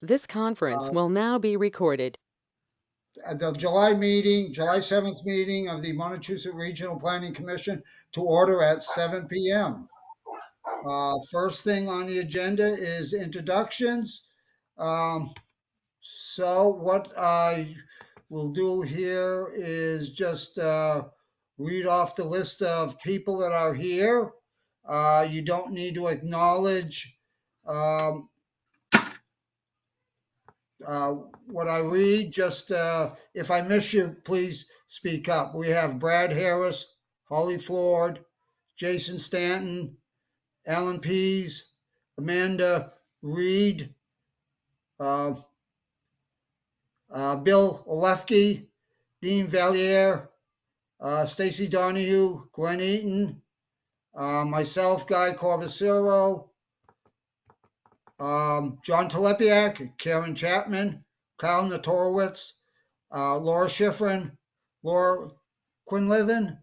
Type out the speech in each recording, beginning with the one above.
This conference will now be recorded. The July meeting, July 7th meeting of the Montechusett Regional Planning Commission to order at 7 p.m. First thing on the agenda is introductions. So what I will do here is just read off the list of people that are here. You don't need to acknowledge um, what I read. Just if I miss you, please speak up. We have Brad Harris, Holly Ford, Jason Stanton, Alan Pease, Amanda Reed, uh, Bill Olefke, Dean Valier, Stacy Donahue, Glenn Eaton, myself, Guy Corbacero, John Telepiak, Karen Chapman, Kyle Natorowitz, Laura Schifrin, Laura Quinlivan,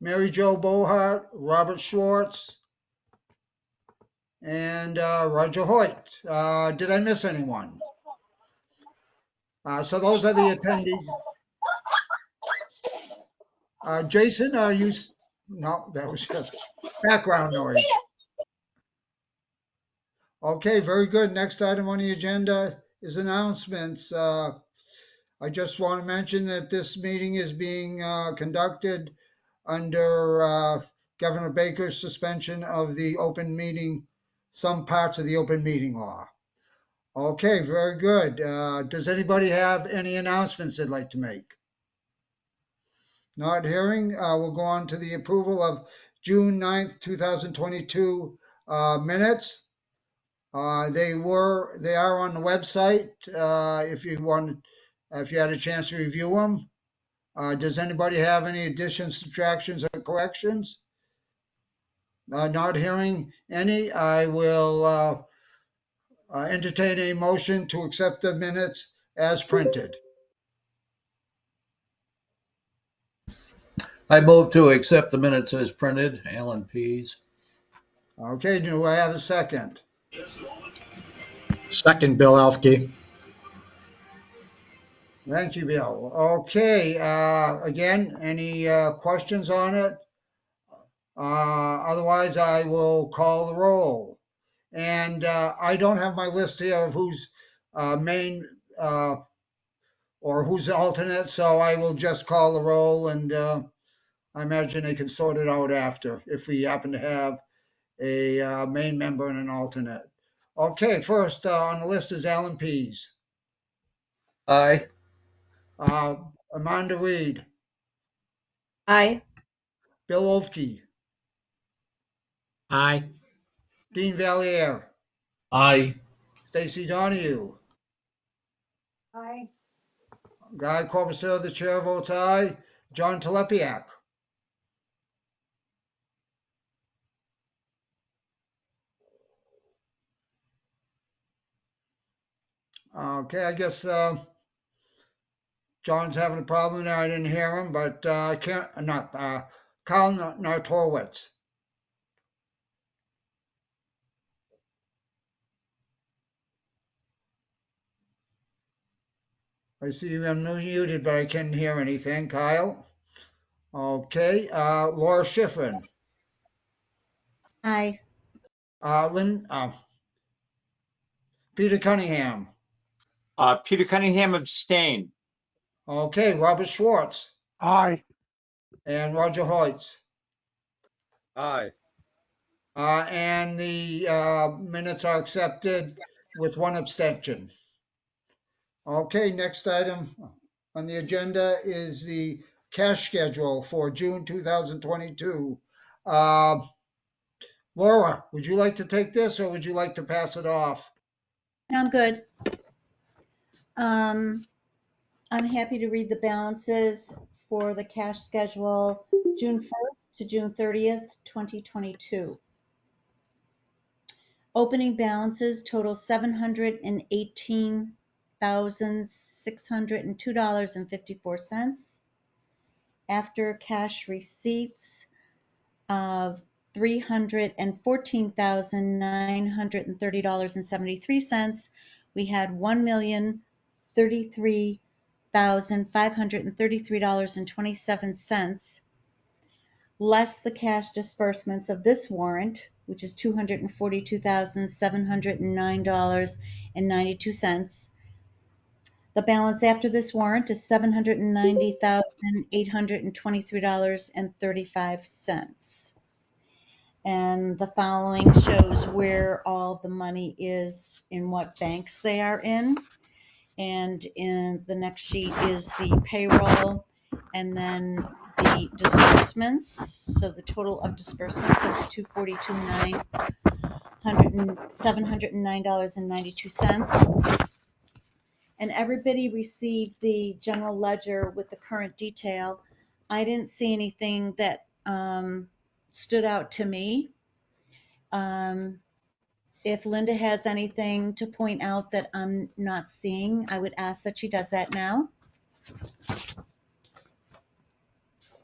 Mary Jo Bohart, Robert Schwartz, and Roger Hoyt. Did I miss anyone? So those are the attendees. Jason, are you? No, that was just background noise. Okay, very good. Next item on the agenda is announcements. I just want to mention that this meeting is being conducted under Governor Baker's suspension of the open meeting, some parts of the open meeting law. Okay, very good. Does anybody have any announcements they'd like to make? Not hearing, we'll go on to the approval of June 9th, 2022 minutes. They are on the website if you had a chance to review them. Does anybody have any additions, subtractions, or corrections? Not hearing any, I will entertain a motion to accept the minutes as printed. I move to accept the minutes as printed. Alan Pease. Okay, do I have a second? Second, Bill Elfke. Thank you, Bill. Okay, again, any questions on it? Otherwise, I will call the roll. And I don't have my list here of who's main or who's alternate, so I will just call the roll, and I imagine they can sort it out after if we happen to have a main member and an alternate. Okay, first on the list is Alan Pease. Aye. Amanda Reed. Aye. Bill Olfke. Aye. Dean Valier. Aye. Stacy Donahue. Aye. Guy Corbacero, the chair, votes aye. John Telepiak. Okay, I guess John's having a problem there. I didn't hear him, but I can't, not Kyle Nartorowitz. I see you unmuted, but I can't hear anything. Kyle? Okay, Laura Schifrin. Aye. Peter Cunningham. Peter Cunningham abstained. Okay, Robert Schwartz. Aye. And Roger Hoyt. Aye. And the minutes are accepted with one abstention. Okay, next item on the agenda is the cash schedule for June 2022. Laura, would you like to take this or would you like to pass it off? I'm good. I'm happy to read the balances for the cash schedule, June 1st to June 30th, 2022. Opening balances total $718,602.54. After cash receipts of $314,930.73, we had $1,033,533.27, less the cash disbursements of this warrant, which is $242,709.92. The balance after this warrant is $790,823.35. And the following shows where all the money is, in what banks they are in. And in the next sheet is the payroll and then the disbursements. So the total of disbursements of the $242,709.92. And everybody received the general ledger with the current detail. I didn't see anything that stood out to me. If Linda has anything to point out that I'm not seeing, I would ask that she does that now.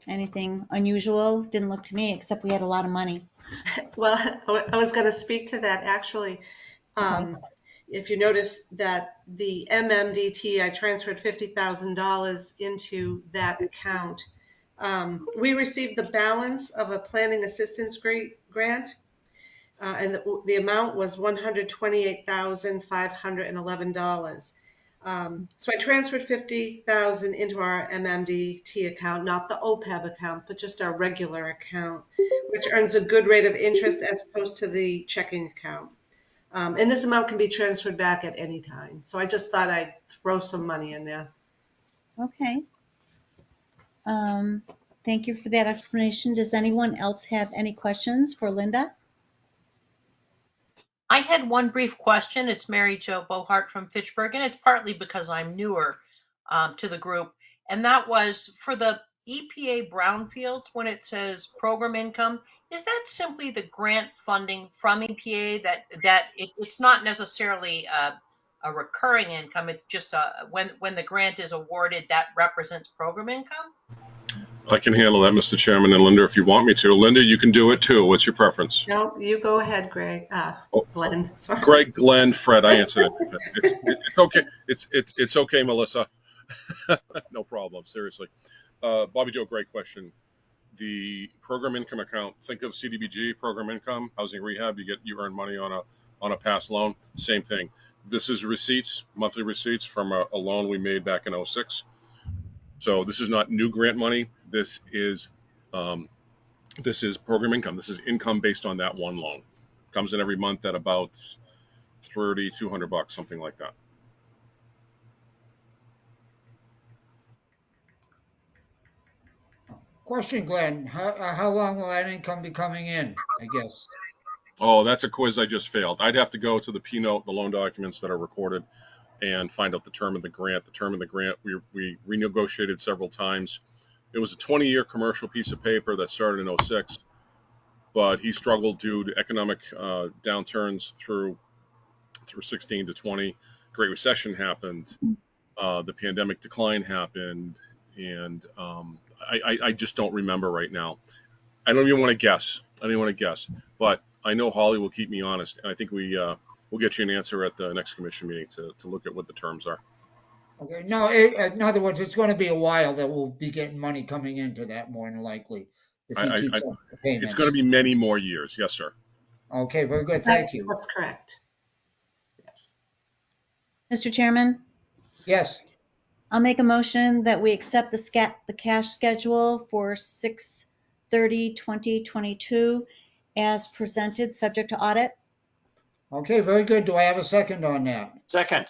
Anything unusual? Didn't look to me, except we had a lot of money. Well, I was going to speak to that actually. If you notice that the MMDT, I transferred $50,000 into that account. We received the balance of a planning assistance grant, and the amount was $128,511. So I transferred $50,000 into our MMDT account, not the OPEB account, but just our regular account, which earns a good rate of interest as opposed to the checking account. And this amount can be transferred back at any time. So I just thought I'd throw some money in there. Okay. Thank you for that explanation. Does anyone else have any questions for Linda? I had one brief question. It's Mary Jo Bohart from Fitchburg, and it's partly because I'm newer to the group. And that was for the EPA brownfields, when it says program income, is that simply the grant funding from EPA that it's not necessarily a recurring income? It's just when the grant is awarded, that represents program income? I can handle that, Mr. Chairman, and Linda, if you want me to. Linda, you can do it too. What's your preference? No, you go ahead, Greg. Glenn. Sorry. Greg, Glenn, Fred, I answered it. It's okay. It's okay, Melissa. No problem. Seriously. Bobby Joe, great question. The program income account, think of CDBG program income, housing rehab, you earn money on a past loan. Same thing. This is receipts, monthly receipts from a loan we made back in 06. So this is not new grant money. This is program income. This is income based on that one loan. Comes in every month at about $3,200, something like that. Question, Glenn, how long will that income be coming in, I guess? Oh, that's a quiz I just failed. I'd have to go to the P-note, the loan documents that are recorded, and find out the term of the grant. The term of the grant, we renegotiated several times. It was a 20-year commercial piece of paper that started in 06, but he struggled due to economic downturns through 16 to 20. Great Recession happened. The pandemic decline happened, and I just don't remember right now. I don't even want to guess. But I know Holly will keep me honest, and I think we'll get you an answer at the next commission meeting to look at what the terms are. Okay, no, in other words, it's going to be a while that we'll be getting money coming into that, more than likely. If he keeps up the payments. It's going to be many more years. Yes, sir. Okay, very good. Thank you. That's correct. Yes. Mr. Chairman, Yes, I'll make a motion that we accept the cash schedule for 6/30/2022 as presented, subject to audit. okay, very good. Do I have a second on that? Second.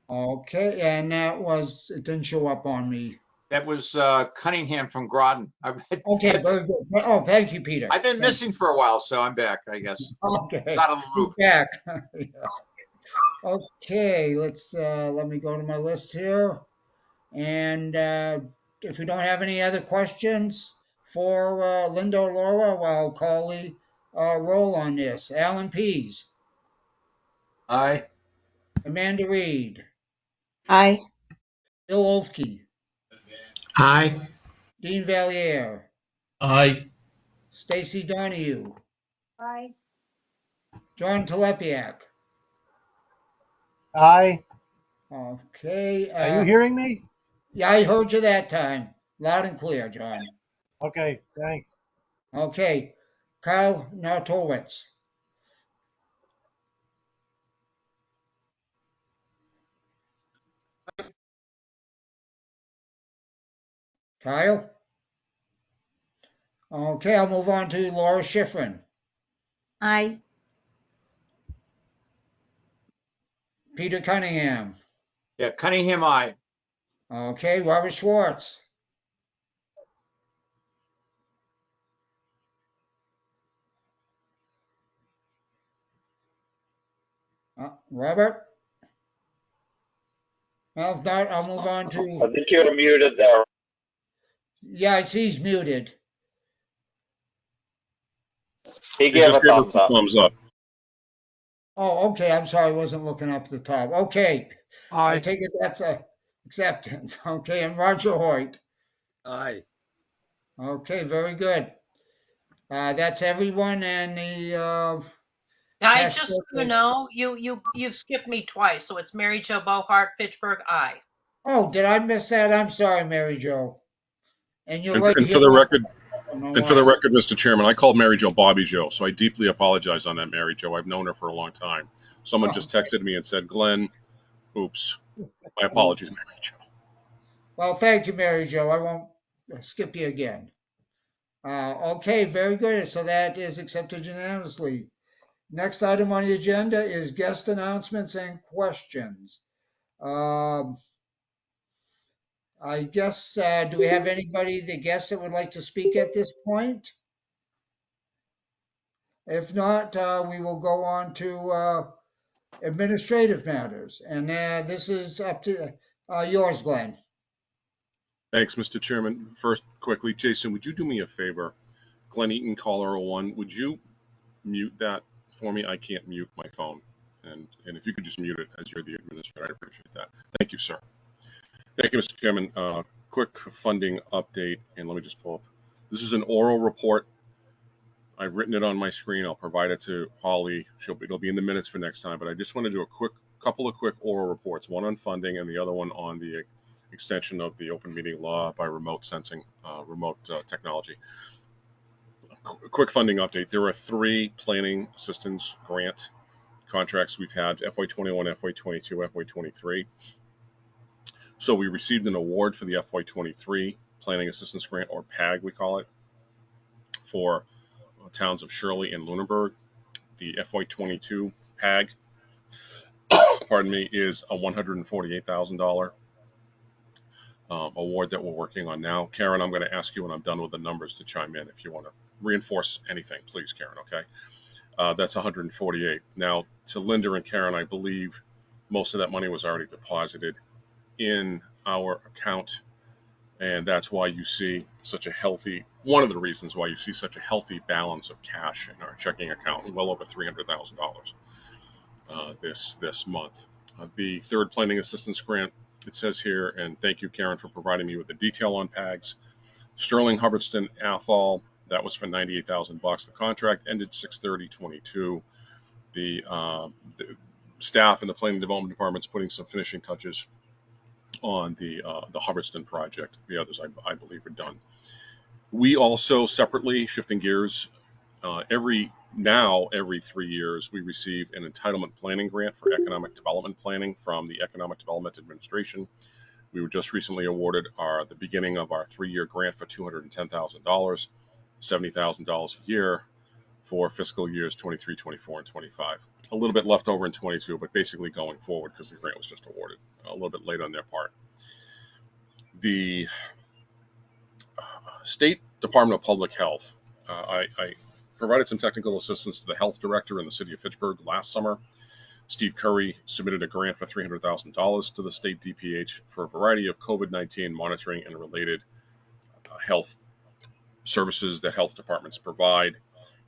Okay, and it didn't show up on me. That was Cunningham from Groton. Okay, very good. Oh, thank you, Peter. I've been missing for a while, so I'm back, I guess. Okay, Not on the he's loop. back. Yeah. Okay, let me go to my list here. And if we don't have any other questions for Linda or Laura, I'll call the roll on this. Alan Pease, Aye. Amanda Reed, Aye. Bill Olfke, Aye. Dean Valier, Aye. Stacy Donahue, Aye. John Telepiak, Aye. Okay. Are you hearing me? Yeah, I heard you that time. Loud and clear, John. Okay, thanks. Okay. Kyle Nartowitz. Kyle? Okay, I'll move on to Laura Schifrin. Aye. Peter Cunningham. Yeah, Cunningham, I. Okay, Robert Schwartz. Robert? Well, if not, I'll move on I to, think you're muted there. yeah, I see he's muted. He He gave just a gave us thumbs the up. thumbs up. Oh, okay, I'm sorry, I wasn't looking up at the top. Okay, I Aye. take it that's a acceptance. Okay, and Roger Hoyt. Aye. Okay, very good. That's everyone and the I cash. just, you know, you've skipped me twice, so it's Mary Jo Bohart, Fitchburg, I. Oh, did I miss that? I'm sorry, Mary Jo. And you're And, right and here. for the record, I don't know and for the why. record, Mr. Chairman, I called Mary Jo Bobby Jo, so I deeply apologize on that, Mary Jo. I've known her for a long time. Someone just texted me and said, Glenn, oops. My apologies, Mary Jo. Well, thank you, Mary Jo. I won't skip you again. Okay, very good. So that is accepted unanimously. Next item on the agenda is guest announcements and questions. I guess, do we have anybody, the guests that would like to speak at this point? If not, we will go on to administrative matters. And this is up to yours, Glenn. Thanks, Mr. Chairman. First, quickly, Jason, would you do me a favor? Glenn Eaton, caller 01, would you mute that for me? I can't mute my phone. And if you could just mute it as you're the administrator, I appreciate that. Thank you, sir. Thank you, Mr. Chairman. Quick funding update, and let me just pull up. This is an oral report. I've written it on my screen. I'll provide it to Holly. It'll be in the minutes for next time, but I just want to do a couple of quick oral reports, one on funding and the other one on the extension of the open meeting law by remote sensing, remote technology. Quick funding update. There are 3 planning assistance grant contracts we've had, FY21, FY22, FY23. So we received an award for the FY23 Planning Assistance Grant, or PAG we call it, for towns of Shirley and Lunenburg. The FY22 PAG, pardon me, is a $148,000 award that we're working on now. Karen, I'm going to ask you when I'm done with the numbers to chime in. If you want to reinforce anything, please, Karen, okay? That's 148. Now, to Linda and Karen, I believe most of that money was already deposited in our account, and that's why you see such a healthy, one of the reasons why you see such a healthy balance of cash in our checking account, well over $300,000 this month. The third planning assistance grant, it says here, and thank you, Karen, for providing me with the detail on PAGs. Sterling, Hubbardston, Athol, that was for $98,000. The contract ended 6/30/22. The staff in the planning development department is putting some finishing touches on the Hubbardston project. The others, I believe, are done. We also separately, shifting gears, every 3 years, we receive an entitlement planning grant for economic development planning from the Economic Development Administration. We were just recently awarded the beginning of our 3-year grant for $210,000, $70,000 a year for fiscal years 23, 24, and 25. A little bit left over in 22, but basically going forward because the grant was just awarded a little bit late on their part. The State Department of Public Health, I provided some technical assistance to the health director in the city of Fitchburg last summer. Steve Curry submitted a grant for $300,000 to the state DPH for a variety of COVID-19 monitoring and related health services that health departments provide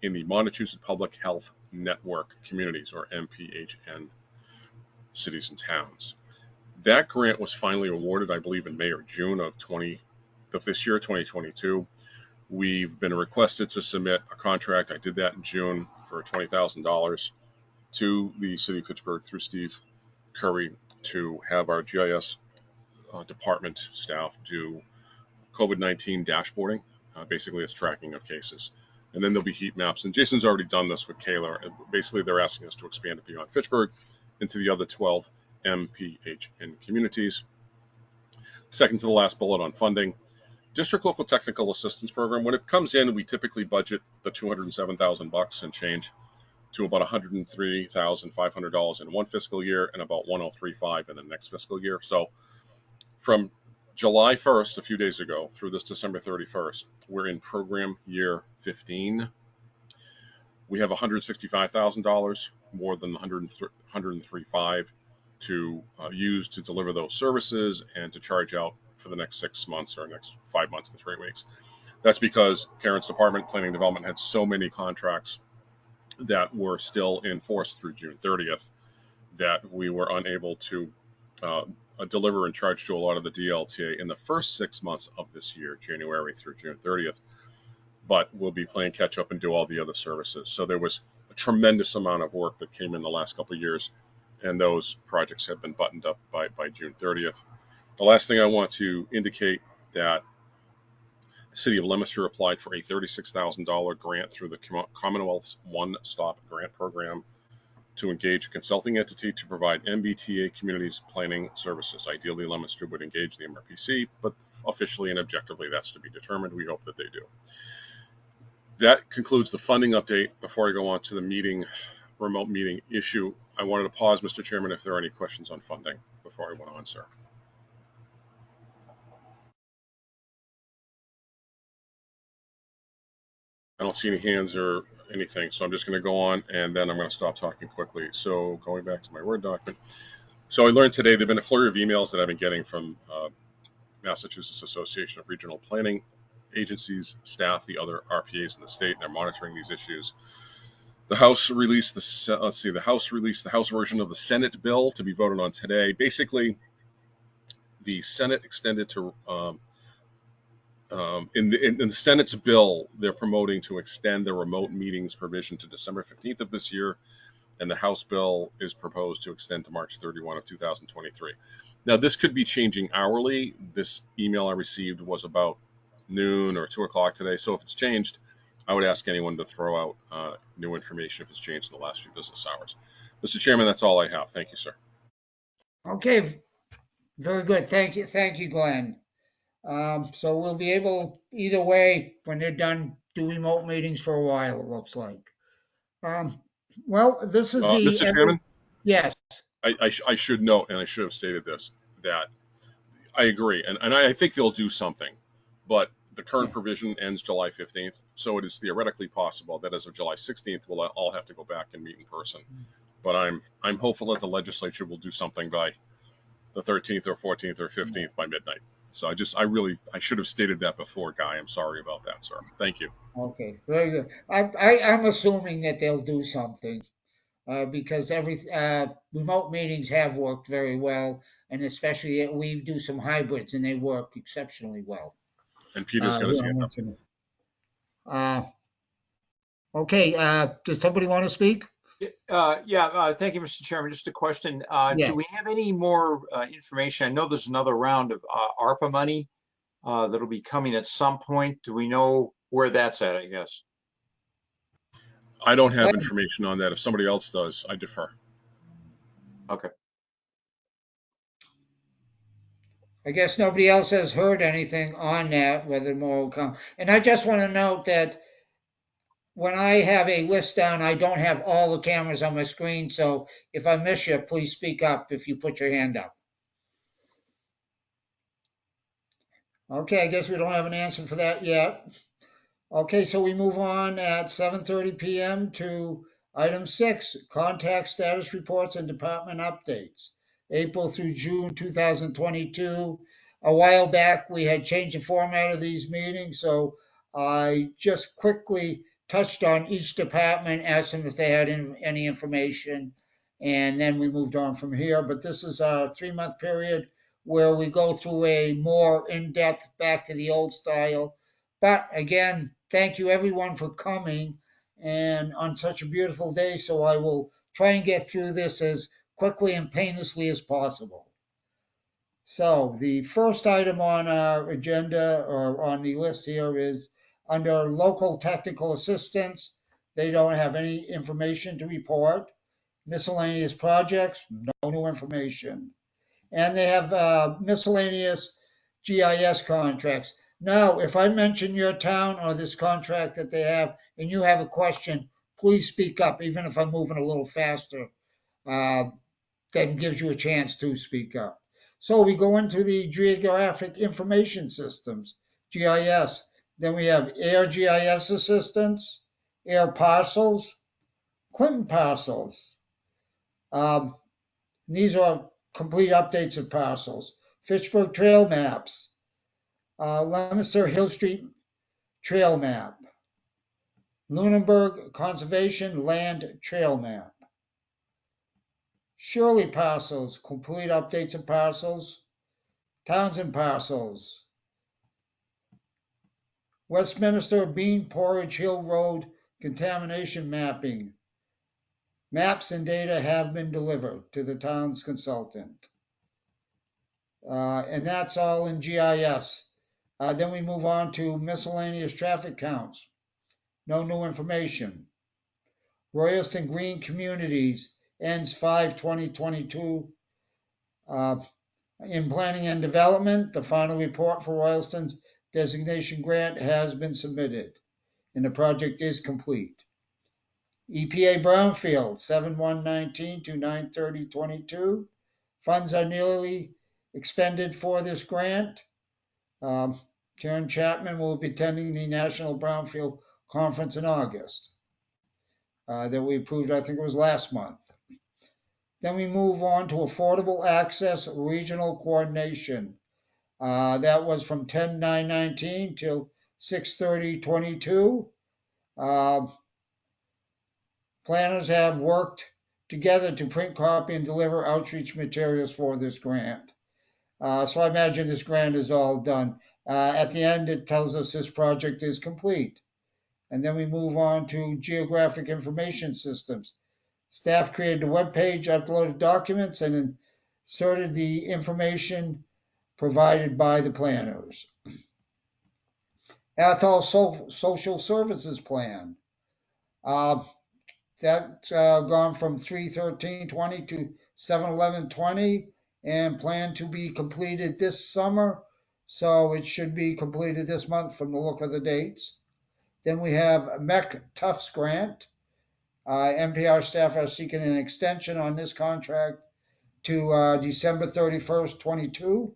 in the Montechusett Public Health Network communities, or MPHN cities and towns. That grant was finally awarded, I believe, in May or June of this year, 2022. We've been requested to submit a contract. I did that in June for $20,000 to the city of Fitchburg through Steve Curry to have our GIS department staff do COVID-19 dashboarding. Basically, it's tracking of cases. And then there'll be heat maps. And Jason's already done this with Kayla. Basically, they're asking us to expand it beyond Fitchburg into the other 12 MPHN communities. Second to the last bullet on funding. District Local Technical Assistance Program. When it comes in, we typically budget the $207,000 and change to about $103,500 in one fiscal year and about $103,500 in the next fiscal year. So from July 1st, a few days ago, through this December 31st, we're in program year 15. We have $165,000 more than the $103,500 to use to deliver those services and to charge out for the next 6 months or next 5 months to 3 weeks. That's because Karen's department, Planning and Development, had so many contracts that were still in force through June 30th that we were unable to deliver and charge to a lot of the DLTA in the first 6 months of this year, January through June 30th. But we'll be playing catch up and do all the other services. So there was a tremendous amount of work that came in the last couple of years, and those projects have been buttoned up by June 30th. The last thing I want to indicate that the City of Leominster applied for a $36,000 grant through the Commonwealth's One Stop Grant Program to engage a consulting entity to provide MBTA communities planning services. Ideally, Leominster would engage the MRPC, but officially and objectively, that's to be determined. We hope that they do. That concludes the funding update. Before I go on to the remote meeting issue, I wanted to pause, Mr. Chairman, if there are any questions on funding before I went on, sir. I don't see any hands or anything, so I'm just going to go on, and then I'm going to stop talking quickly. So going back to my Word document. So I learned today there have been a flurry of emails that I've been getting from Massachusetts Association of Regional Planning Agencies, staff, the other RPAs in the state, and they're monitoring these issues. The House released the House version of the Senate bill to be voted on today. Basically, the Senate extended to in the Senate's bill, they're promoting to extend the remote meetings provision to December 15th of this year, and the House bill is proposed to extend to March 31 of 2023. Now, this could be changing hourly. This email I received was about noon or 2 o'clock today, so if it's changed, I would ask anyone to throw out new information if it's changed in the last few business hours. Mr. Chairman, that's all I have. Thank you, sir. Okay, very good. Thank you, Glenn. So we'll be able, either way, when they're done, do remote meetings for a while, it looks like. Well, this is the... Mr. Chairman? Yes. I should note, and I should have stated this, that I agree, and I think they'll do something, but the current provision ends July 15th, so it is theoretically possible that as of July 16th, we'll all have to go back and meet in person. But I'm hopeful that the legislature will do something by the 13th or 14th or 15th by midnight. So I should have stated that before, Guy. I'm sorry about that, sir. Thank you. Okay, very good. I'm assuming that they'll do something because remote meetings have worked very well, and especially we do some hybrids and they work exceptionally well. And Peter's got his hand up. Okay, does somebody want to speak? Thank you, Mr. Chairman. Just a question. Yes. Do we have any more information? I know there's another round of ARPA money that'll be coming at some point. Do we know where that's at, I guess? I don't have information on that. If somebody else does, I defer. Okay. I guess nobody else has heard anything on that, whether more will come. And I just want to note that when I have a list down, I don't have all the cameras on my screen, so if I miss you, please speak up if you put your hand up. Okay, I guess we don't have an answer for that yet. Okay, so we move on at 7:30 p.m. to item 6, contact status reports and department updates, April through June 2022. A while back, we had changed the format of these meetings, so I just quickly touched on each department, asked them if they had any information, and then we moved on from here. But this is a 3-month period where we go through a more in-depth, back to the old style. But again, thank you everyone for coming and on such a beautiful day. So I will try and get through this as quickly and painlessly as possible. So the first item on our agenda or on the list here is under local technical assistance. They don't have any information to report. Miscellaneous projects, no new information. And they have miscellaneous GIS contracts. Now, if I mention your town or this contract that they have and you have a question, please speak up, even if I'm moving a little faster. That gives you a chance to speak up. So we go into the Geographic Information Systems, GIS. Then we have Air GIS Assistance, Air Parcels, Clinton Parcels. These are complete updates of parcels. Fitchburg Trail Maps, Leominster Hill Street Trail Map, Lunenburg Conservation Land Trail Map, Shirley Parcels, complete updates of parcels, Townsend Parcels, Westminster Bean Porridge Hill Road contamination mapping. Maps and data have been delivered to the town's consultant. And that's all in GIS. Then we move on to miscellaneous traffic counts. No new information. Royalston Green Communities ends 5/2022. In planning and development, the final report for Royalston's designation grant has been submitted and the project is complete. EPA Brownfield 7/1/19 to 9/30/22. Funds are nearly expended for this grant. Karen Chapman will be attending the National Brownfield Conference in August that we approved, I think it was last month. Then we move on to Affordable Access Regional Coordination. That was from 10/9/19 till 6/30/22. Planners have worked together to print, copy, and deliver outreach materials for this grant. So I imagine this grant is all done. At the end, it tells us this project is complete. And then we move on to Geographic Information Systems. Staff created a web page, uploaded documents, and inserted the information provided by the planners. Athol Social Services Plan. That's gone from 3/13/20 to 7/11/20 and planned to be completed this summer. So it should be completed this month from the look of the dates. Then we have MEC Tufts Grant. NPR staff are seeking an extension on this contract to December 31st, 22.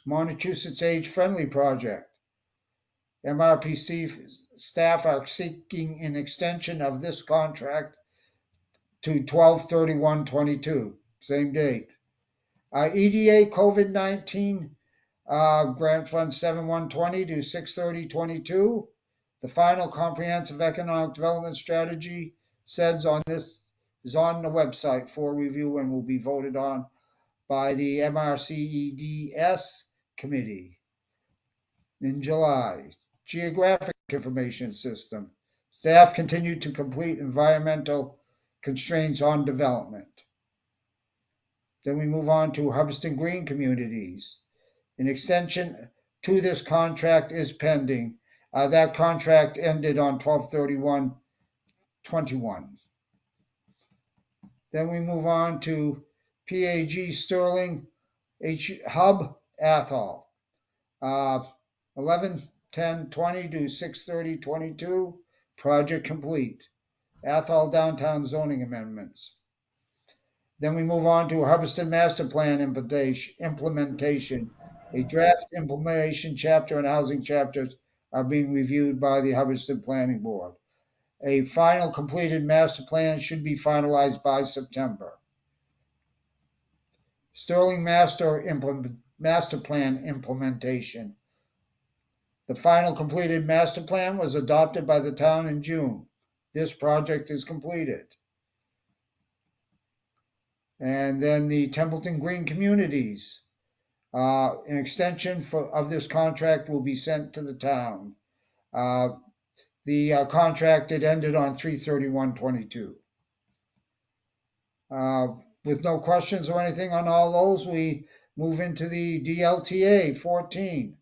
Massachusetts Age Friendly Project. MRPC staff are seeking an extension of this contract to 12/31/22, same date. EDA COVID-19 grant fund 7/1/20 to 6/30/22. The final comprehensive economic development strategy says on this is on the website for review and will be voted on by the MRCEDS committee in July. Geographic Information System. Staff continue to complete environmental constraints on development. Then we move on to Hubbardston Green Communities. An extension to this contract is pending. That contract ended on 12/31/21. Then we move on to PAG Sterling Hub Athol. 11/10/20 to 6/30/22. Project complete. Athol Downtown Zoning Amendments. Then we move on to Hubbardston Master Plan implementation. A draft implementation chapter and housing chapters are being reviewed by the Hubbardston Planning Board. A final completed master plan should be finalized by September. Sterling Master Plan implementation. The final completed master plan was adopted by the town in June. This project is completed. And then the Templeton Green Communities. An extension of this contract will be sent to the town. The contract had ended on 3/31/22. With no questions or anything on all those, we move into the DLTA 14.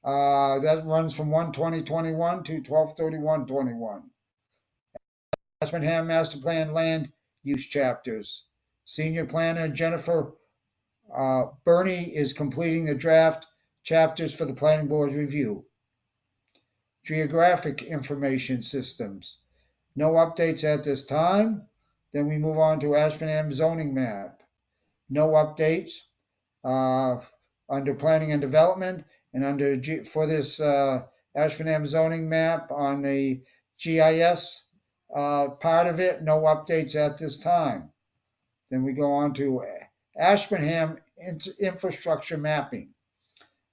That runs from 1/20/21 to 12/31/21. Ashburnham Master Plan Land Use Chapters. Senior Planner Jennifer Burney is completing the draft chapters for the Planning Board's review. Geographic Information Systems. No updates at this time. Then we move on to Ashburnham zoning map. No updates under planning and development, and under for this Ashburnham zoning map on the GIS part of it, no updates at this time. Then we go on to Ashburnham infrastructure mapping.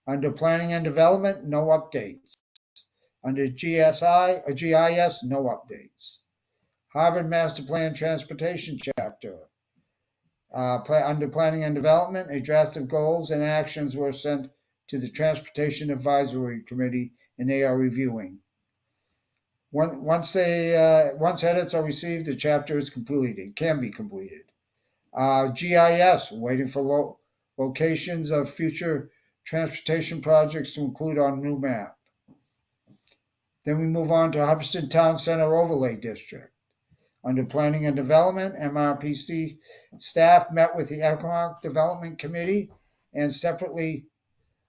Under planning and development, no updates. Under GSI or GIS, no updates. Harvard Master Plan Transportation Chapter. Under planning and development, a draft of goals and actions were sent to the Transportation Advisory Committee, and they are reviewing. Once edits are received, the chapter is completed, can be completed. GIS, waiting for locations of future transportation projects to include on new map. Then we move on to Hubbardston Town Center Overlay District. Under Planning and Development, MRPC staff met with the Economic Development Committee and separately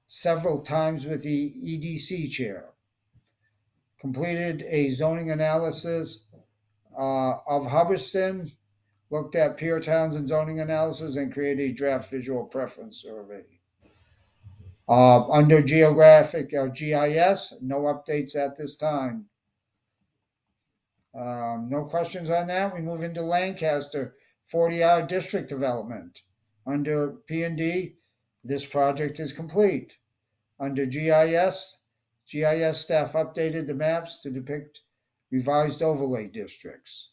several times with the EDC chair. Completed a zoning analysis of Hubbardston, looked at peer towns and zoning analysis, and created a draft visual preference survey. Under geographic GIS, no updates at this time. No questions on that. We move into Lancaster 40R district development. Under P&D, this project is complete. Under GIS staff updated the maps to depict revised overlay districts.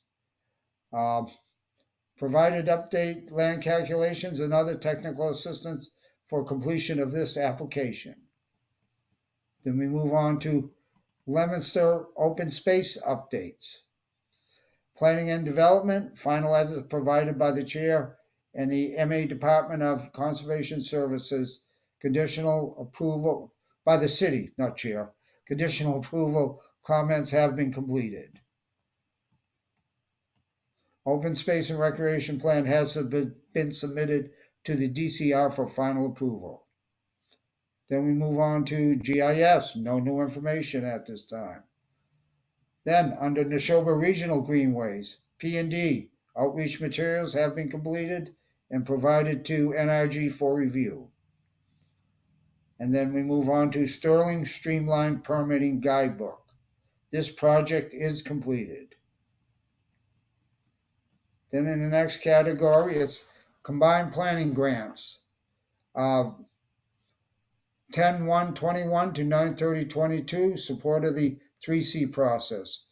Provided update land calculations and other technical assistance for completion of this application. Then we move on to Leominster open space updates. Planning and Development, final edits provided by the chair and the MA Department of Conservation Services. Conditional approval by the city, not chair. Conditional approval comments have been completed. Open Space and Recreation Plan has been submitted to the DCR for final approval. Then we move on to GIS, no new information at this time. Then under Neshoba Regional Greenways, P&D, outreach materials have been completed and provided to NRG for review. And then we move on to Sterling Streamlined Permitting Guidebook. This project is completed. Then in the next category, it's combined planning grants. 10/1/21 to 9/30/22, support of the 3C process.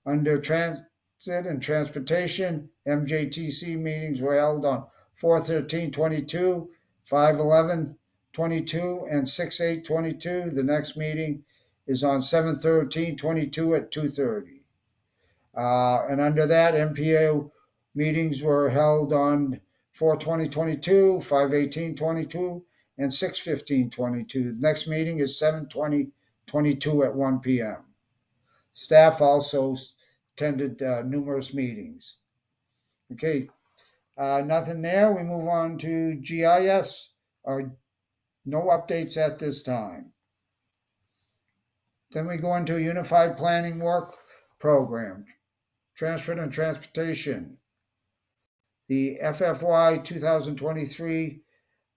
Under transit and transportation, MJTC meetings were held on 4/13/22, 5/11/22, and 6/8/22. The next meeting is on 7/13/22 at 2:30. And under that, MPO meetings were held on 4/20/22, 5/18/22, and 6/15/22. The next meeting is 7/20/22 at 1 p.m. Staff also attended numerous meetings. Okay, nothing there. We move on to GIS. No updates at this time. Then we go into a Unified Planning Work Program. Transport and Transportation. The FFY 2023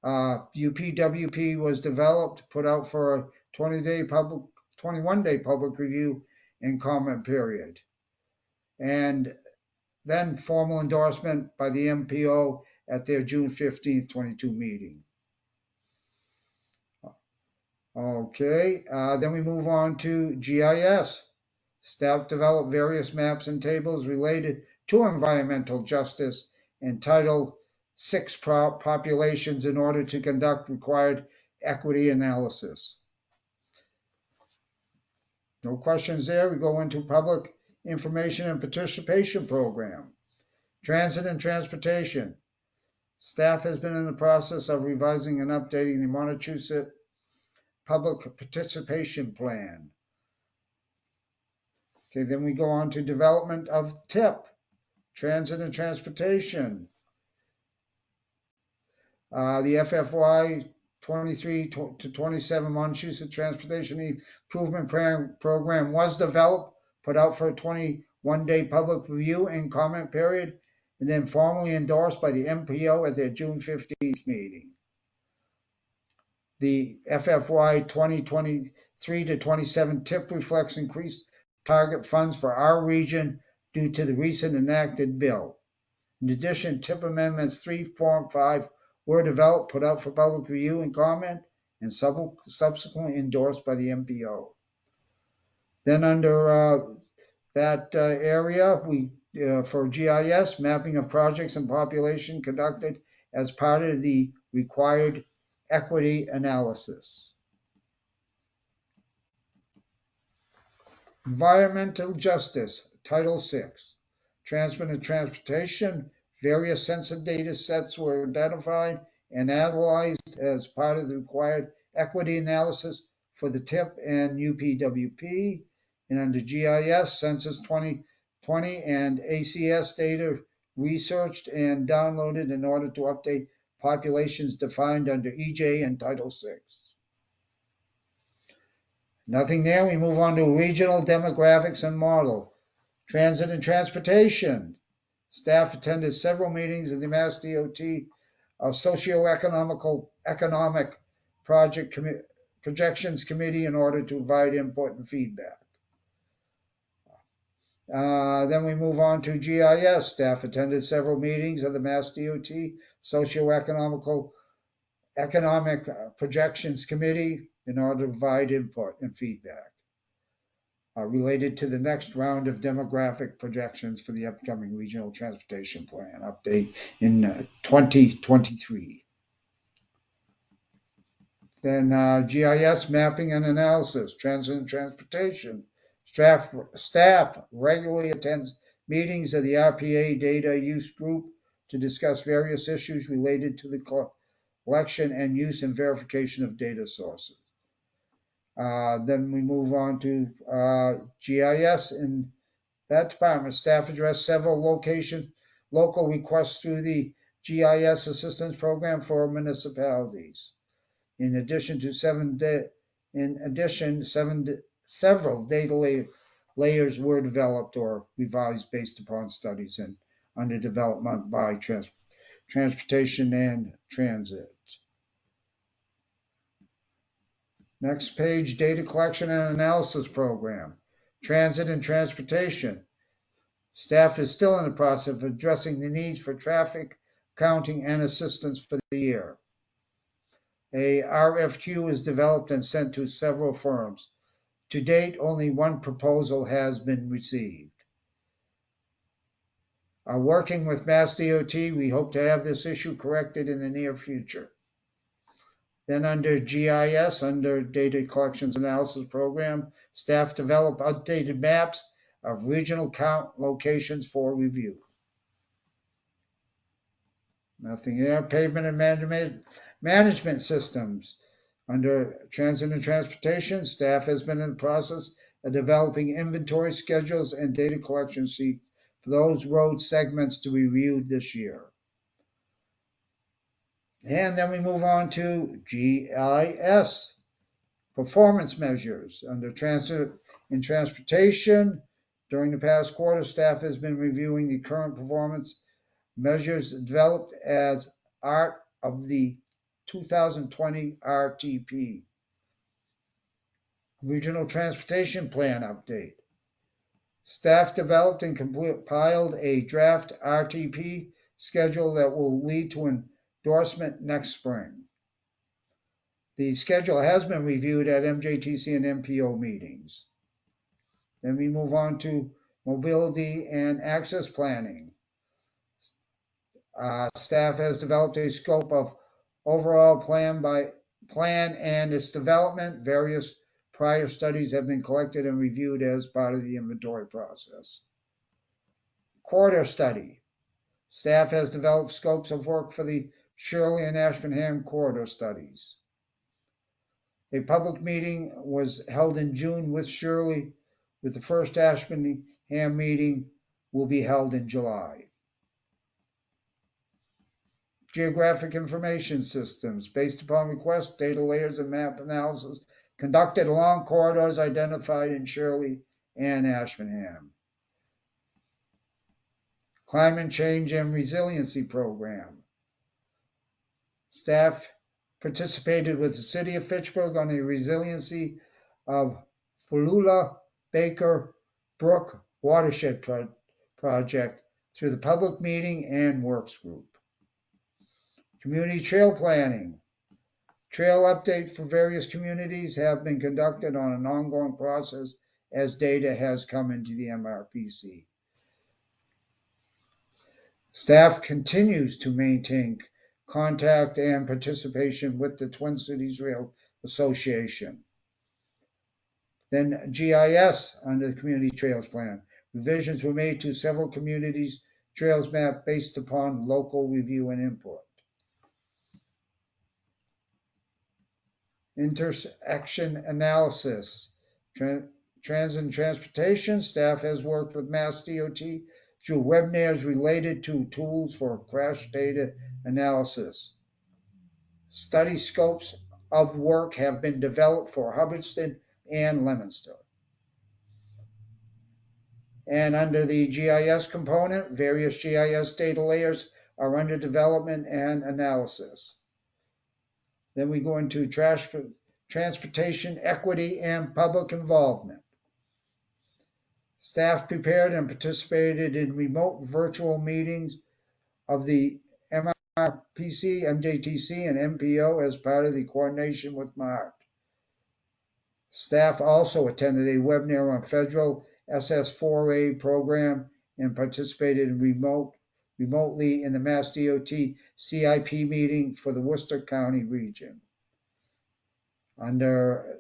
UPWP was developed, put out for a 21-day public review and comment period. And then formal endorsement by the MPO at their June 15th, 22 meeting. Okay, then we move on to GIS. Staff developed various maps and tables related to environmental justice and Title VI populations in order to conduct required equity analysis. No questions there. We go into Public Information and Participation Program. Transit and Transportation. Staff has been in the process of revising and updating the Montechusett Public Participation Plan. Okay, then we go on to development of TIP, Transit and Transportation. The FFY 23 to 27 Montechusett Transportation Improvement Program was developed, put out for a 21-day public review and comment period, and then formally endorsed by the MPO at their June 15th meeting. The FFY 2023 to 27 TIP reflects increased target funds for our region due to the recent enacted bill. In addition, TIP amendments 3, 4, and 5 were developed, put out for public review and comment, and subsequently endorsed by the MPO. Then under that area, for GIS, mapping of projects and population conducted as part of the required equity analysis. Environmental justice, Title VI. Transport and transportation, various sensitive data sets were identified and analyzed as part of the required equity analysis for the TIP and UPWP. And under GIS, Census 2020 and ACS data researched and downloaded in order to update populations defined under EJ and Title VI. Nothing there. We move on to regional demographics and model. Transit and transportation. Staff attended several meetings of the Mass DOT Socioeconomic Project Projections Committee in order to provide input and feedback. Then we move on to GIS. Staff attended several meetings of the Mass DOT Socioeconomic Projections Committee in order to provide input and feedback related to the next round of demographic projections for the upcoming Regional Transportation Plan update in 2023. Then GIS mapping and analysis, transit and transportation. Staff regularly attends meetings of the RPA data use group to discuss various issues related to the collection and use and verification of data sources. Then we move on to GIS. In that department, staff addressed several local requests through the GIS Assistance Program for municipalities. In addition, several data layers were developed or revised based upon studies and under development by transportation and transit. Next page, data collection and analysis program, transit and transportation. Staff is still in the process of addressing the needs for traffic counting and assistance for the year. A RFQ is developed and sent to several firms. To date, only one proposal has been received. Working with Mass DOT, we hope to have this issue corrected in the near future. Then under GIS, under Data Collections Analysis Program, staff develop updated maps of regional count locations for review. Nothing there. Pavement and management systems. Under transit and transportation, staff has been in the process of developing inventory schedules and data collection sheets for those road segments to be reviewed this year. And then we move on to GIS, performance measures. Under transit and transportation, during the past quarter, staff has been reviewing the current performance measures developed as part of the 2020 RTP. Regional Transportation Plan update. Staff developed and compiled a draft RTP schedule that will lead to endorsement next spring. The schedule has been reviewed at MJTC and MPO meetings. Then we move on to mobility and access planning. Staff has developed a scope of overall plan and its development. Various prior studies have been collected and reviewed as part of the inventory process. Quarter study. Staff has developed scopes of work for the Shirley and Ashburnham corridor studies. A public meeting was held in June with Shirley, with the first Ashburnham meeting will be held in July. Geographic information systems, based upon request, data layers and map analysis conducted along corridors identified in Shirley and Ashburnham. Climate change and resiliency program. Staff participated with the city of Fitchburg on the resiliency of Falula Baker Brook watershed project through the public meeting and works group. Community trail planning. Trail update for various communities have been conducted on an ongoing process as data has come into the MRPC. Staff continues to maintain contact and participation with the Twin Cities Rail Association. Then GIS under the Community Trails Plan. Revisions were made to several communities' trails map based upon local review and input. Intersection analysis. Transit and transportation. Staff has worked with Mass DOT through webinars related to tools for crash data analysis. Study scopes of work have been developed for Hubbardston and Leominster. And under the GIS component, various GIS data layers are under development and analysis. Then we go into transportation, equity, and public involvement. Staff prepared and participated in remote virtual meetings of the MRPC, MJTC, and MPO as part of the coordination with MART. Staff also attended a webinar on federal SS4A program and participated in remotely in the Mass DOT CIP meeting for the Worcester County region. Under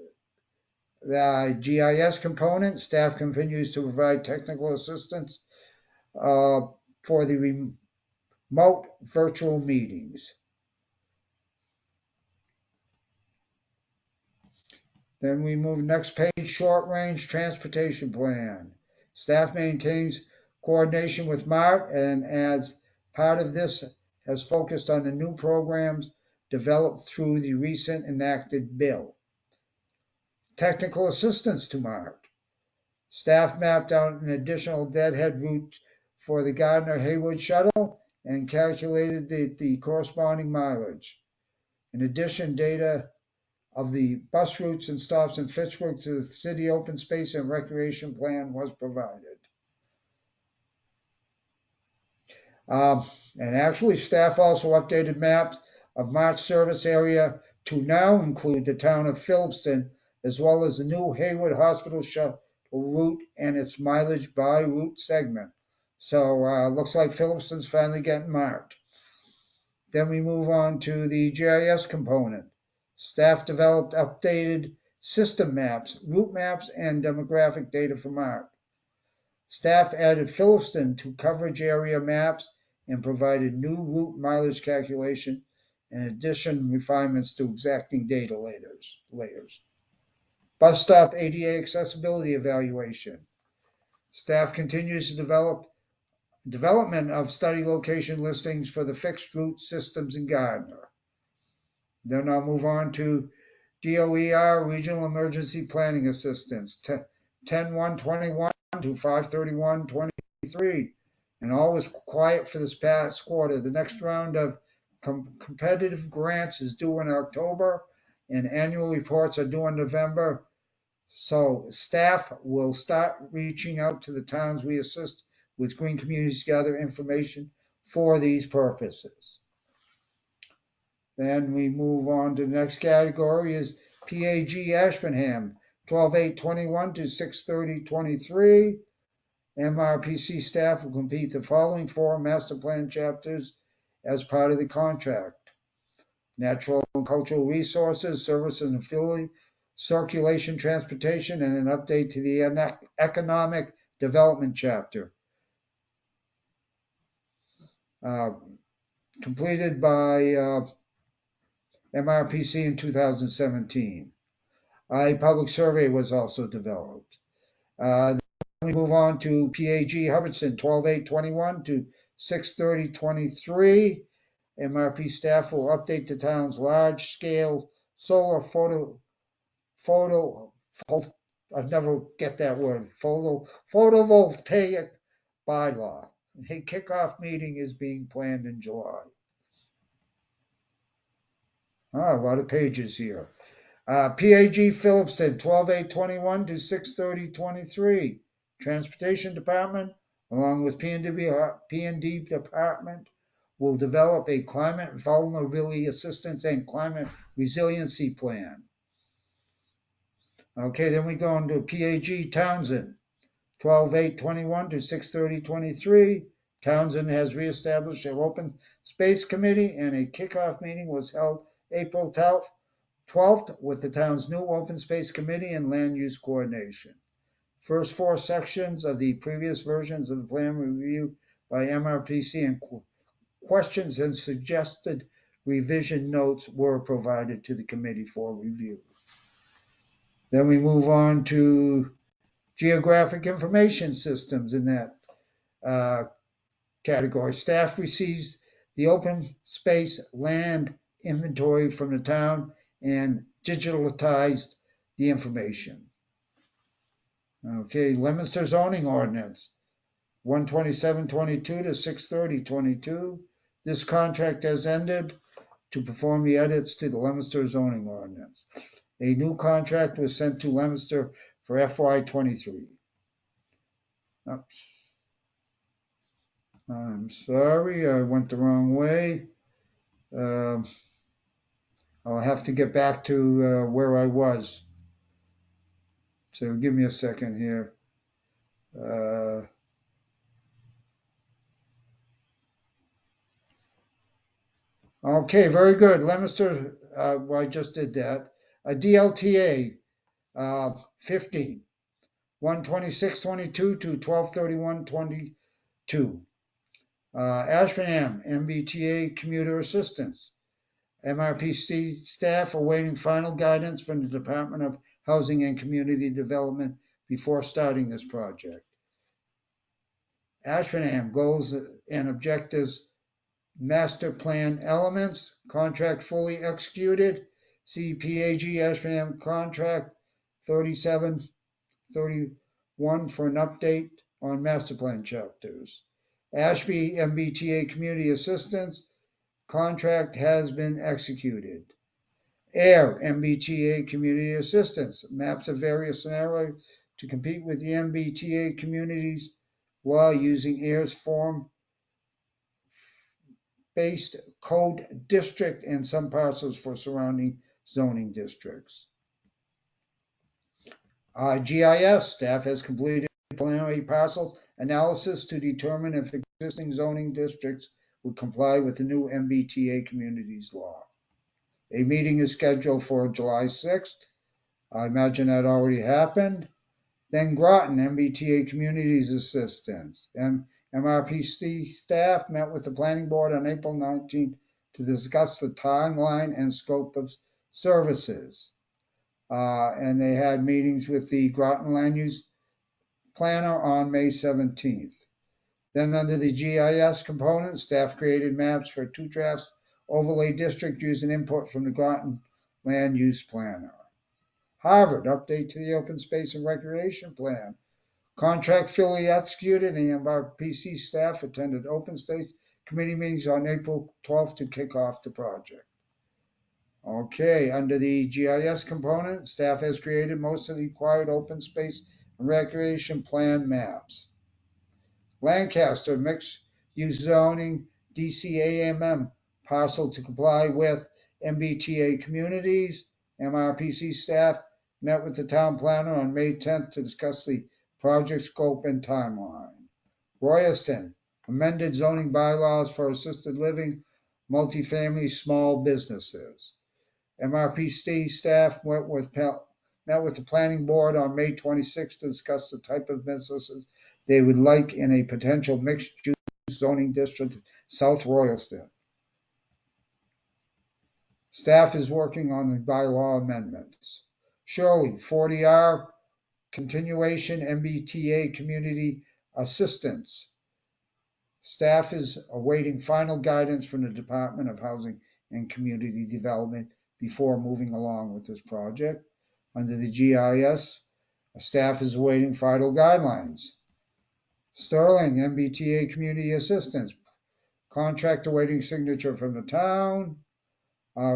the GIS component, staff continues to provide technical assistance for the remote virtual meetings. Then we move next page, short range transportation plan. Staff maintains coordination with MART and as part of this has focused on the new programs developed through the recent enacted bill. Technical assistance to MART. Staff mapped out an additional deadhead route for the Gardner-Haywood shuttle and calculated the corresponding mileage. In addition, data of the bus routes and stops in Fitchburg to the city open space and recreation plan was provided. And actually, staff also updated maps of MART service area to now include the town of Phillipston, as well as the new Haywood Hospital shuttle route and its mileage by route segment. So looks like Phillipston's finally getting marked. Then we move on to the GIS component. Staff developed updated system maps, route maps, and demographic data for MART. Staff added Phillipston to coverage area maps and provided new route mileage calculation, in addition refinements to exacting data layers. Bus stop ADA accessibility evaluation. Staff continues to development of study location listings for the fixed route systems in Gardner. Then I'll move on to DOER Regional Emergency Planning Assistance, 10/1/21 to 5/31/23. And all was quiet for this past quarter. The next round of competitive grants is due in October, and annual reports are due in November. So staff will start reaching out to the towns we assist with Green Communities to gather information for these purposes. Then we move on to the next category is PAG Ashburnham, 12/8/21 to 6/30/23. MRPC staff will complete the following 4 master plan chapters as part of the contract: natural and cultural resources, service and affiliate, circulation, transportation, and an update to the economic development chapter. completed by MRPC in 2017. A public survey was also developed. Then we move on to PAG Hubbardston, 12/8/21 to 6/30/23. MRP staff will update the town's large-scale solar I'll never get that word, photovoltaic bylaw. A kickoff meeting is being planned in July. A lot of pages here. PAG Phillipston, 12/8/21 to 6/30/23. Transportation Department, along with P&D Department, will develop a climate vulnerability assistance and climate resiliency plan. Okay, then we go into PAG Townsend, 12/8/21 to 6/30/23. Townsend has reestablished an open space committee, and a kickoff meeting was held April 12th with the town's new open space committee and land use coordination. First four sections of the previous versions of the plan were reviewed by MRPC, and questions and suggested revision notes were provided to the committee for review. Then we move on to geographic information systems in that category. Staff receives the open space land inventory from the town and digitalized the information. Okay, Leominster zoning ordinance, 127/22 to 6/30/22. This contract has ended to perform the edits to the Leominster zoning ordinance. A new contract was sent to Leominster for FY23. Oops. I'm sorry, I went the wrong way. I'll have to get back to where I was. So give me a second here. Okay, very good. Leominster, I just did that. A DLTA 15, 126/22 to 12/31/22. Ashburnham, MBTA commuter assistance. MRPC staff awaiting final guidance from the Department of Housing and Community Development before starting this project. Ashburnham goals and objectives, master plan elements, contract fully executed. CPAG Ashburnham contract 37/31 for an update on master plan chapters. Ashby MBTA community assistance contract has been executed. AIR MBTA community assistance, maps of various scenarios to compete with the MBTA communities while using AIR's form-based code district and some parcels for surrounding zoning districts. GIS staff has completed preliminary parcel analysis to determine if existing zoning districts would comply with the new MBTA communities law. A meeting is scheduled for July 6th. I imagine that already happened. Then Groton MBTA Communities Assistance. MRPC staff met with the planning board on April 19th to discuss the timeline and scope of services. And they had meetings with the Groton Land Use Planner on May 17th. Then under the GIS component, staff created maps for 2 drafts overlay district using input from the Groton Land Use Planner. Harvard, update to the open space and recreation plan. Contract fully executed, and MRPC staff attended open space committee meetings on April 12th to kick off the project. Okay, under the GIS component, staff has created most of the required open space and recreation plan maps. Lancaster, mixed use zoning, DCAMM parcel to comply with MBTA communities. MRPC staff met with the town planner on May 10th to discuss the project scope and timeline. Royalston, amended zoning bylaws for assisted living, multifamily, small businesses. MRPC staff met with the planning board on May 26th to discuss the type of businesses they would like in a potential mixed-use zoning district South Royalston. Staff is working on the bylaw amendments. Shirley, 40R, continuation MBTA community assistance. Staff is awaiting final guidance from the Department of Housing and Community Development before moving along with this project. Under the GIS, staff is awaiting final guidelines. Sterling, MBTA community assistance. Contract awaiting signature from the town.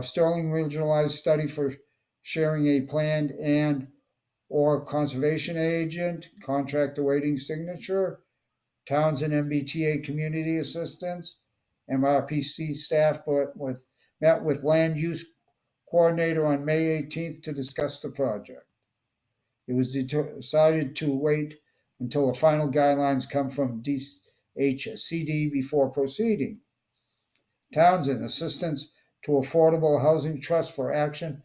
Sterling regionalized study for sharing a planned and or conservation agent. Contract awaiting signature. Townsend MBTA community assistance. MRPC staff met with land use coordinator on May 18th to discuss the project. It was decided to wait until the final guidelines come from DHCD before proceeding. Townsend, assistance to Affordable Housing Trust for Action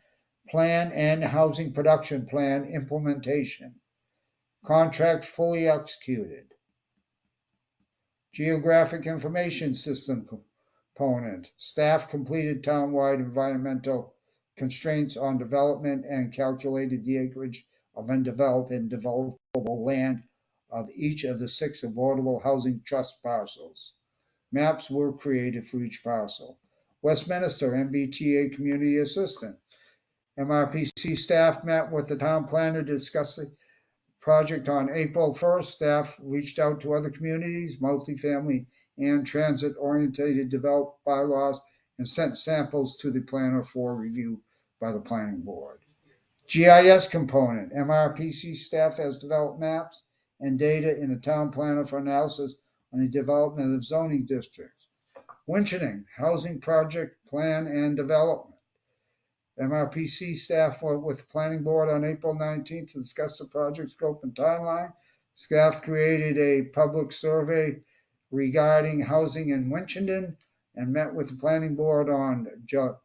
Plan and Housing Production Plan implementation. Contract fully executed. Geographic Information System component. Staff completed townwide environmental constraints on development and calculated the acreage of undeveloped and developable land of each of the 6 affordable housing trust parcels. Maps were created for each parcel. Westminster MBTA Community Assistant. MRPC staff met with the town planner to discuss the project on April 1st. Staff reached out to other communities, multifamily and transit-oriented developed bylaws, and sent samples to the planner for review by the planning board. GIS component. MRPC staff has developed maps and data in a town planner for analysis on the development of zoning districts. Winching, housing project plan and development. MRPC staff were with the planning board on April 19th to discuss the project scope and timeline. Staff created a public survey regarding housing in Winchendon and met with the planning board on July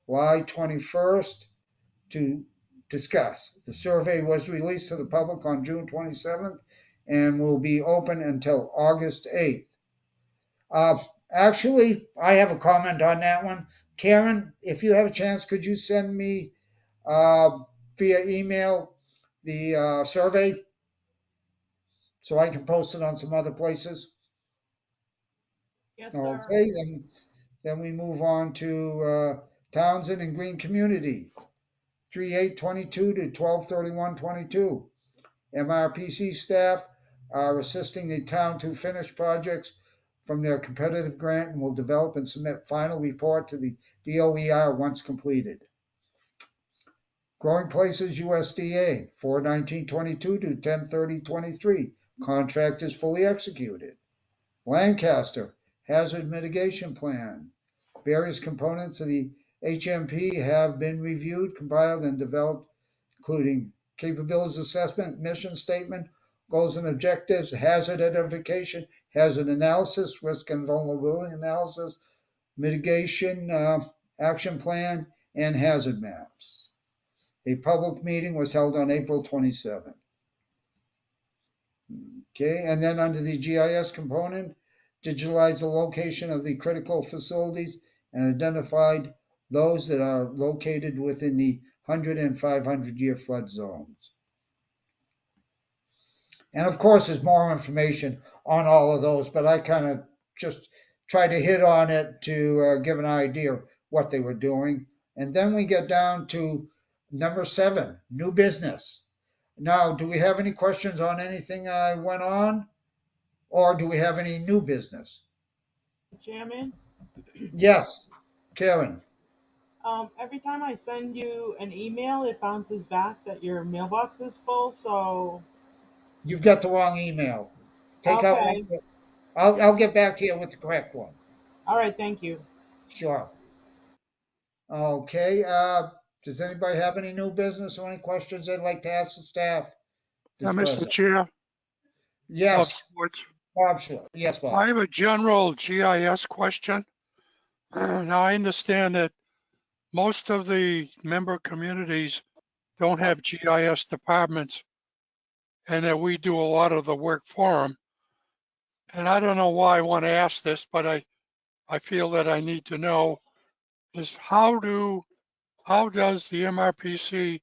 21st to discuss. The survey was released to the public on June 27th and will be open until August 8th. Actually, I have a comment on that one. Karen, if you have a chance, could you send me via email the survey so I can post it on some other places? Yes, sir. Okay, then we move on to Townsend and Green Community, 3/8/22 to 12/31/22. MRPC staff are assisting the town to finish projects from their competitive grant and will develop and submit final report to the DOER once completed. Growing Places USDA, 4/19/22 to 10/30/23. Contract is fully executed. Lancaster Hazard Mitigation Plan. Various components of the HMP have been reviewed, compiled, and developed, including capabilities assessment, mission statement, goals and objectives, hazard identification, hazard analysis, risk and vulnerability analysis, mitigation action plan, and hazard maps. A public meeting was held on April 27th. Okay, and then under the GIS component, digitalize the location of the critical facilities and identified those that are located within the 100 and 500-year flood zones. And of course, there's more information on all of those, but I kind of just tried to hit on it to give an idea of what they were doing. And then we get down to number 7, new business. Now, do we have any questions on anything I went on? Or do we have any new business? Chairman, Yes, Karen. every time I send you an email, it bounces back that your mailbox is full, so. You've got the wrong email. Take out Okay. one. I'll get back to you with the correct one. All right, thank you. Sure. Okay, does anybody have any new business or any questions they'd like to ask the staff? Mr. present? Chair, Bob Yes, Schwartz. Bob, sure. Yes, I Bob. have a general GIS question. Now, I understand that most of the member communities don't have GIS departments and that we do a lot of the work for them. And I don't know why I want to ask this, but I I feel that I need to know is how does the MRPC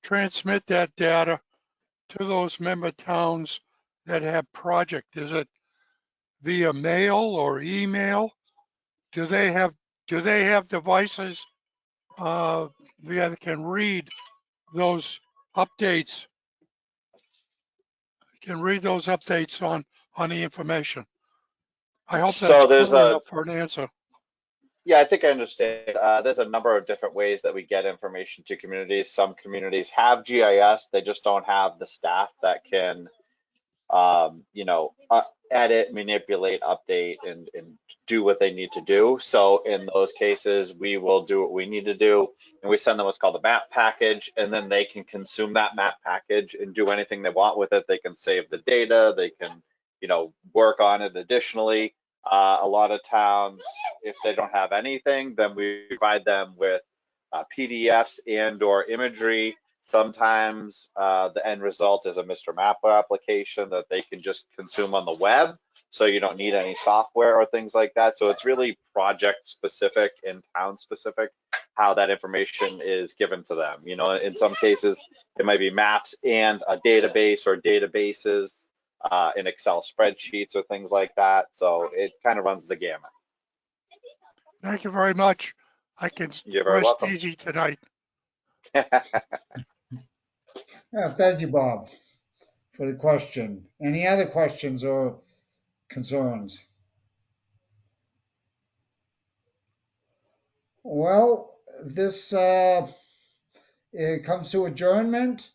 transmit that data to those member towns that have project? Is it via mail or email? Do they have devices that can read those updates? On the information. I hope So that's there's clear a, enough for an answer. yeah, I think I understand. There's a number of different ways that we get information to communities. Some communities have GIS, they just don't have the staff that can, edit, manipulate, update, and do what they need to do. So in those cases, we will do what we need to do, and we send them what's called a map package, and then they can consume that map package and do anything they want with it. They can save the data, they can, work on it additionally. A lot of towns, if they don't have anything, then we provide them with PDFs and/or imagery. Sometimes the end result is a Mr. Mapper application that they can just consume on the web, so you don't need any software or things like that. So it's really project specific and town specific how that information is given to them. In some cases, it might be maps and a database or databases in Excel spreadsheets or things like that. So it kind of runs the gamut. Thank you very much. I can You're very rest welcome. easy tonight. Yeah, thank you, Bob, for the question. Any other questions or concerns? Well, this it comes to adjournment,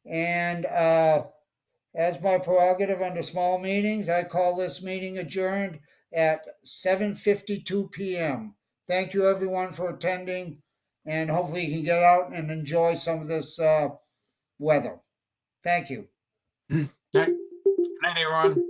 and as my prerogative under small meetings, I call this meeting adjourned at 7:52 p.m. Thank you, everyone, for attending, and hopefully you can get out and enjoy some of this weather. Thank you. Good night, everyone.